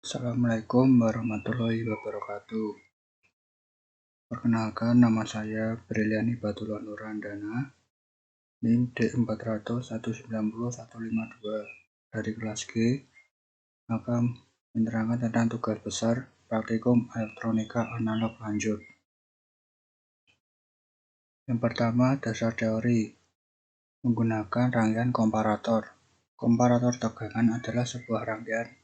Assalamualaikum warahmatullahi wabarakatuh. Perkenalkan, nama saya Briliani Batullah Nurandana, NIM D400190152 dari kelas G, akan menerangkan tentang tugas besar praktikum elektronika analog lanjut. Yang pertama, dasar teori menggunakan rangkaian komparator. Komparator tegangan adalah sebuah rangkaian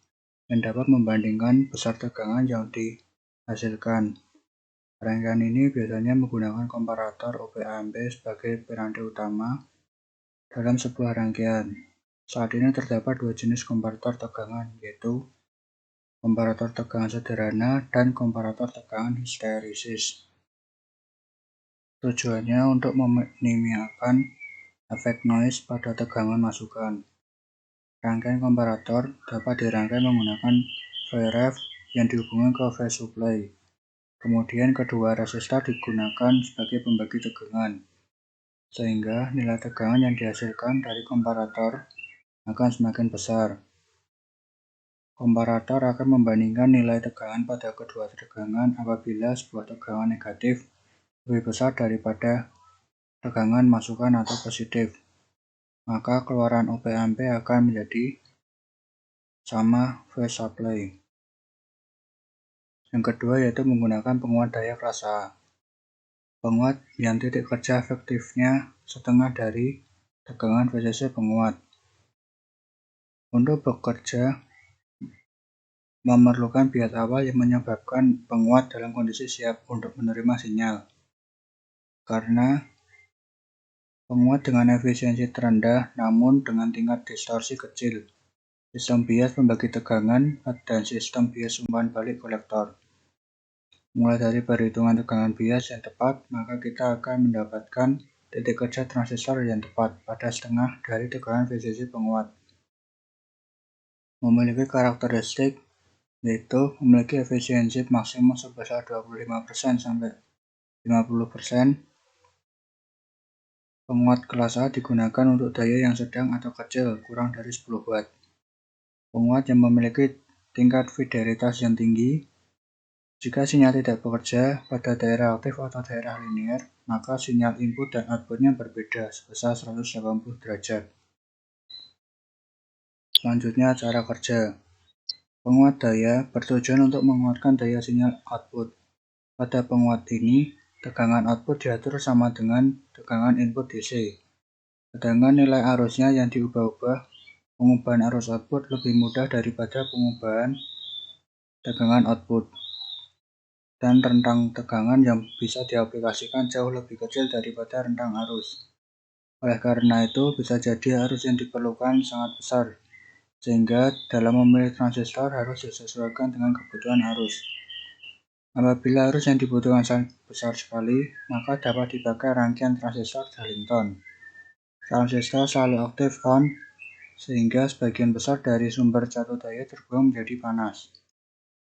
yang dapat membandingkan besar tegangan yang dihasilkan. Rangkaian ini biasanya menggunakan komparator OP/AMP sebagai piranti utama dalam sebuah rangkaian. Saat ini terdapat dua jenis komparator tegangan, yaitu komparator tegangan sederhana dan komparator tegangan histeresis. Tujuannya untuk meminimalkan efek noise pada tegangan masukan. Rangkaian komparator dapat dirangkai menggunakan Vref yang dihubungkan ke phase supply. Kemudian kedua resistor digunakan sebagai pembagi tegangan, sehingga nilai tegangan yang dihasilkan dari komparator akan semakin besar. Komparator akan membandingkan nilai tegangan pada kedua tegangan apabila sebuah tegangan negatif lebih besar daripada tegangan masukan atau positif, maka keluaran OP/AMP akan menjadi sama phase supply. Yang kedua yaitu menggunakan penguat daya kelas A. Penguat yang titik kerja efektifnya setengah dari tegangan VCC penguat. Untuk bekerja memerlukan bias awal yang menyebabkan penguat dalam kondisi siap untuk menerima sinyal. Karena penguat dengan efisiensi terendah namun dengan tingkat distorsi kecil, sistem bias pembagi tegangan, dan sistem bias umpan balik kolektor. Mulai dari perhitungan tegangan bias yang tepat, maka kita akan mendapatkan titik kerja transistor yang tepat pada setengah dari tegangan VCC penguat. Memiliki karakteristik yaitu memiliki efisiensi maksimum sebesar 25% sampai 50%. Penguat kelas A digunakan untuk daya yang sedang atau kecil, kurang dari 10 watt. Penguat yang memiliki tingkat fidelitas yang tinggi. Jika sinyal tidak bekerja pada daerah aktif atau daerah linear, maka sinyal input dan outputnya berbeda sebesar 180 derajat. Selanjutnya, cara kerja. Penguat daya bertujuan untuk menguatkan daya sinyal output. Pada penguat ini, tegangan output diatur sama dengan tegangan input DC. Sedangkan nilai arusnya yang diubah-ubah, pengubahan arus output lebih mudah daripada pengubahan tegangan output. Dan rentang tegangan yang bisa diaplikasikan jauh lebih kecil daripada rentang arus. Oleh karena itu, bisa jadi arus yang diperlukan sangat besar, sehingga dalam memilih transistor harus disesuaikan dengan kebutuhan arus. Apabila arus yang dibutuhkan sangat besar sekali, maka dapat dipakai rangkaian transistor Darlington. Transistor selalu aktif on, sehingga sebagian besar dari sumber jatuh daya terbuang menjadi panas.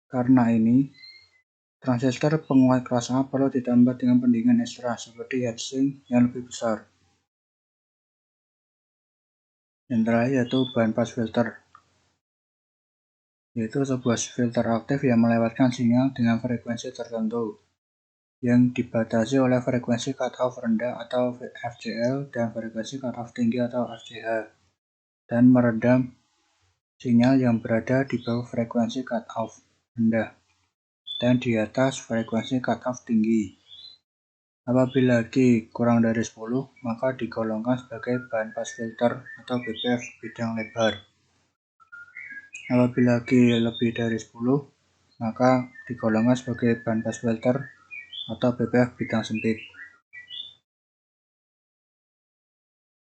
Karena ini, transistor penguat kelas A perlu ditambah dengan pendingin ekstra seperti heatsink yang lebih besar. Yang terakhir yaitu band pass filter, yaitu sebuah filter aktif yang melewatkan sinyal dengan frekuensi tertentu, yang dibatasi oleh frekuensi cutoff rendah atau FCL dan frekuensi cutoff tinggi atau FCH, dan meredam sinyal yang berada di bawah frekuensi cutoff rendah dan di atas frekuensi cutoff tinggi. Apabila G kurang dari 10, maka digolongkan sebagai band pass filter atau BPF bidang lebar. Apabila G lebih dari 10, maka digolongkan sebagai band pass filter atau BPF bidang sempit.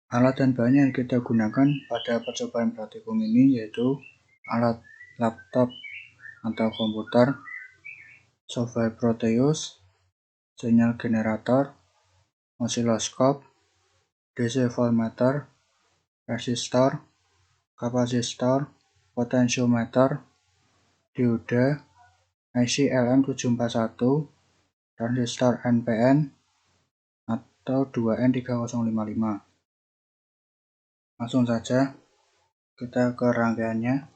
Alat dan bahan yang kita gunakan pada percobaan praktikum ini yaitu alat laptop atau komputer, software Proteus, sinyal generator, osiloskop, DC voltmeter, resistor, kapasitor, potentiometer, dioda, IC LM741, transistor NPN atau 2N3055. Langsung saja kita ke rangkaiannya.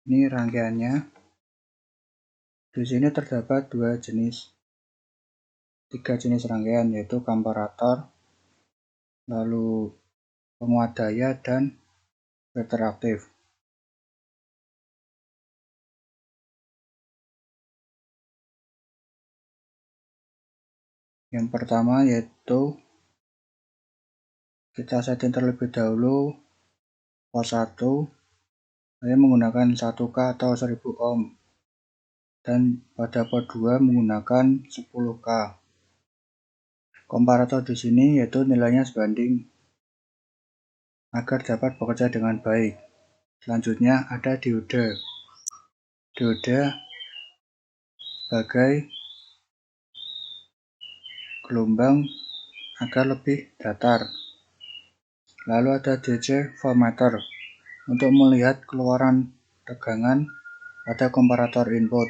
Ini rangkaiannya. Di sini terdapat tiga jenis rangkaian, yaitu komparator, lalu penguat daya, dan filter aktif. Yang pertama yaitu kita setting terlebih dahulu pos 1, saya menggunakan 1K atau 1000 ohm, dan pada port 2 menggunakan 10K. Komparator di sini yaitu nilainya sebanding agar dapat bekerja dengan baik. Selanjutnya ada diode. Diode sebagai gelombang agar lebih datar. Lalu ada DC voltmeter untuk melihat keluaran tegangan pada komparator input.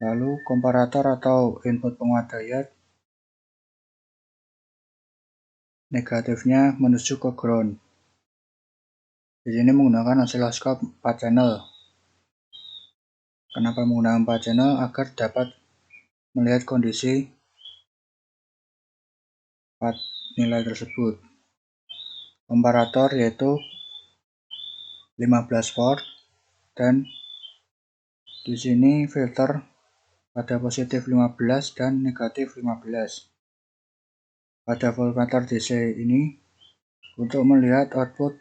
Lalu komparator atau input penguat daya negatifnya menuju ke ground. Di sini menggunakan osiloskop 4 channel. Kenapa menggunakan 4 channel? Agar dapat melihat kondisi 4 nilai tersebut. Komparator yaitu 15 volt, dan di sini filter pada positif 15 dan negatif 15. Pada voltmeter DC ini untuk melihat output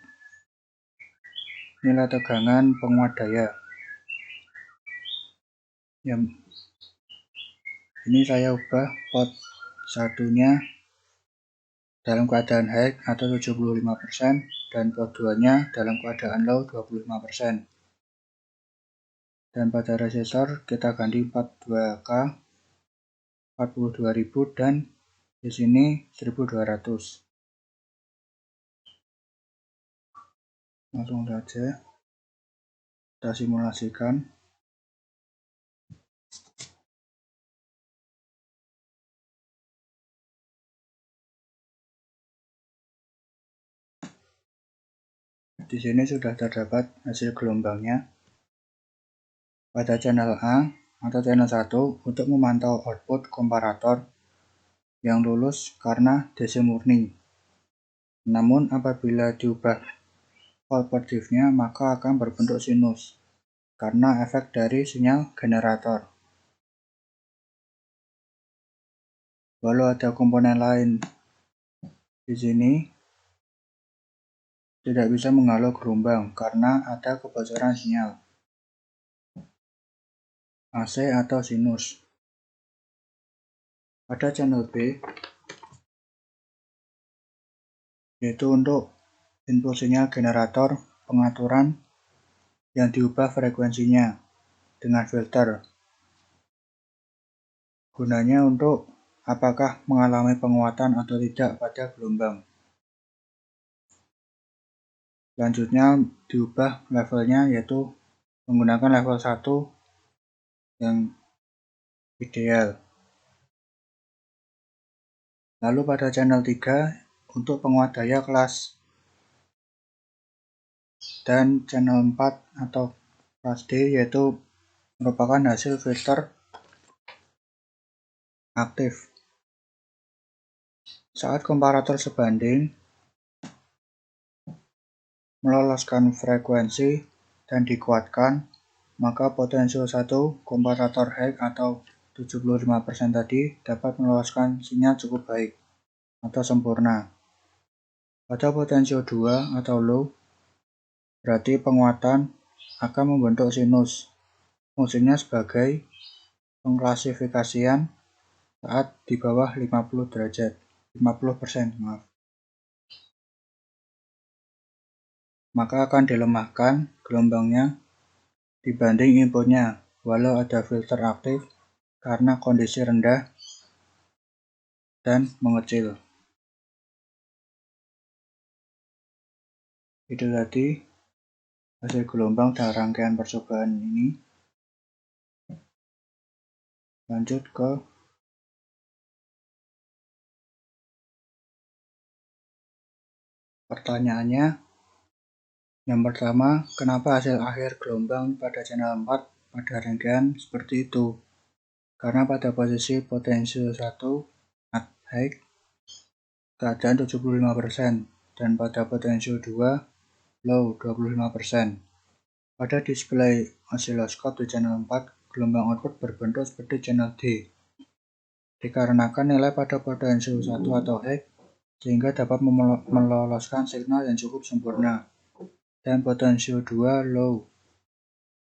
nilai tegangan penguat daya. Yang ini saya ubah port satunya dalam keadaan high atau 75% dan port 2-nya dalam keadaan low 25%. Dan pada resistor kita ganti 42K 42.000 dan di sini 1.200. Langsung saja kita simulasikan. Di sini sudah terdapat hasil gelombangnya. Pada channel A atau channel 1 untuk memantau output komparator yang lulus karena DC murni. Namun apabila diubah volt positifnya maka akan berbentuk sinus karena efek dari sinyal generator. Walau ada komponen lain di sini tidak bisa menghalau gelombang karena ada kebocoran sinyal AC atau sinus. Pada channel B yaitu untuk input sinyal generator pengaturan yang diubah frekuensinya dengan filter. Gunanya untuk apakah mengalami penguatan atau tidak pada gelombang. Selanjutnya diubah levelnya yaitu menggunakan level 1 yang ideal. Lalu pada channel 3 untuk penguat daya kelas dan channel 4 atau kelas D yaitu merupakan hasil filter aktif. Saat komparator sebanding meloloskan frekuensi dan dikuatkan, maka potensio 1 komparator high atau 75% tadi dapat meloloskan sinyal cukup baik atau sempurna. Pada potensio 2 atau low, berarti penguatan akan membentuk sinus. Fungsinya sebagai pengklasifikasian saat di bawah 50%, maka akan dilemahkan gelombangnya dibanding inputnya walau ada filter aktif karena kondisi rendah dan mengecil. Itu tadi hasil gelombang dan rangkaian percobaan ini. Lanjut ke pertanyaannya. Yang pertama, kenapa hasil akhir gelombang pada channel 4 pada rangkaian seperti itu? Karena pada posisi potensial 1 at high keadaan 75% dan pada potensial 2 low 25%. Pada display osiloskop di channel 4, gelombang output berbentuk seperti channel D. Dikarenakan nilai pada potensial 1 atau high sehingga dapat meloloskan signal yang cukup sempurna, dan potensial 2 low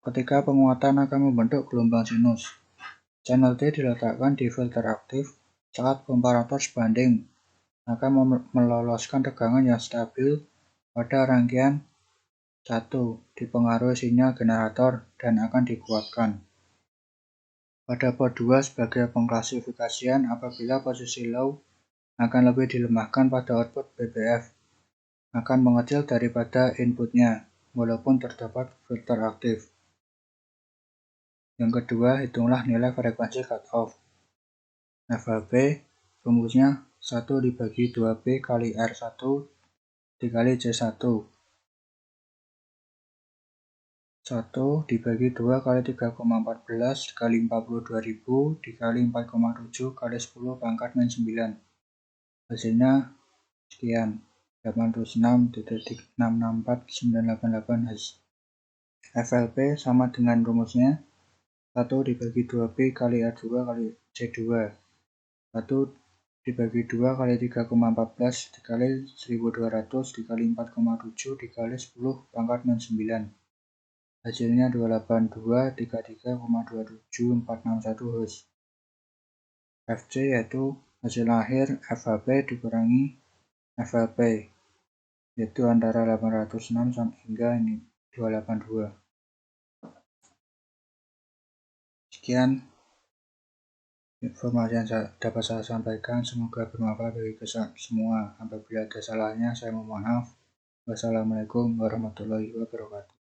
ketika penguatan akan membentuk gelombang sinus. Channel D diletakkan di filter aktif saat komparator sebanding akan meloloskan tegangan yang stabil pada rangkaian 1 dipengaruhi sinyal generator dan akan dikuatkan. Pada port 2 sebagai pengklasifikasian apabila posisi low akan lebih dilemahkan pada output BBF akan mengecil daripada inputnya walaupun terdapat filter aktif. Yang kedua, hitunglah nilai frekuensi cutoff. FHB rumusnya 1 dibagi 2B kali R1 dikali C1. 1 dibagi 2 kali 3,14 dikali 42.000 dikali 4,7 kali 10 pangkat min 9. Hasilnya sekian, 86.664988 FLP sama dengan rumusnya 1 dibagi 2B kali R2 kali C2. 1 dibagi 2 kali 3,14 dikali 1200 dikali 4,7 dikali 10 pangkat min 9. Hasilnya 28233,27461 Hz. FC yaitu hasil akhir FHP dikurangi FLP, yaitu antara 806 hingga 282. Sekian informasi yang dapat saya sampaikan, semoga bermanfaat bagi kita semua. Apabila ada salahnya saya mohon maaf. Wassalamualaikum warahmatullahi wabarakatuh.